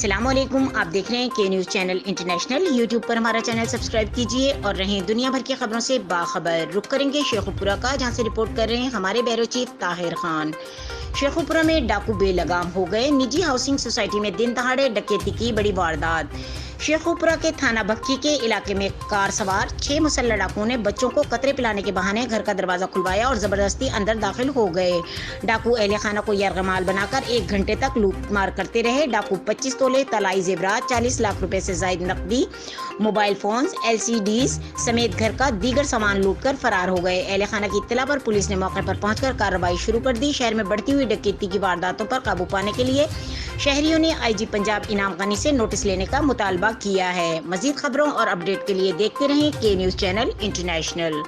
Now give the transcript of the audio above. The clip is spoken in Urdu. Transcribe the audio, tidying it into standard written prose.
السلام علیکم، آپ دیکھ رہے ہیں کے نیوز چینل انٹرنیشنل۔ یوٹیوب پر ہمارا چینل سبسکرائب کیجیے اور رہیں دنیا بھر کی خبروں سے باخبر۔ رخ کریں گے شیخوپورہ کا، جہاں سے رپورٹ کر رہے ہیں ہمارے بیورو چیف طاہر خان۔ شیخوپورہ میں ڈاکو بے لگام ہو گئے، نجی ہاؤسنگ سوسائٹی میں دن دہاڑے ڈکیتی کی بڑی واردات۔ شیخوپورہ کے تھانہ بکھی کے علاقے میں کار سوار 6 مسلح ڈاکوؤں نے بچوں کو قطرے پلانے کے بہانے گھر کا دروازہ کھلوایا اور زبردستی اندر داخل ہو گئے۔ ڈاکو اہل خانہ کو یرغمال بنا کر 1 گھنٹے تک لوٹ مار کرتے رہے۔ ڈاکو 25 تولے طلائی زیورات، 40 لاکھ روپے سے زائد نقدی، موبائل فونز، LCDs سمیت گھر کا دیگر سامان لوٹ کر فرار ہو گئے۔ اہل خانہ کی اطلاع پر پولیس نے موقع پر پہنچ کر کارروائی شروع کر دی۔ شہر میں بڑھتی ہوئی ڈکیتی کی وارداتوں پر قابو پانے کے لیے شہریوں نے IG پنجاب انعام غنی سے نوٹس لینے کا مطالبہ کیا ہے۔ مزید خبروں اور اپڈیٹ کے لیے دیکھتے رہیں کے نیوز چینل انٹرنیشنل۔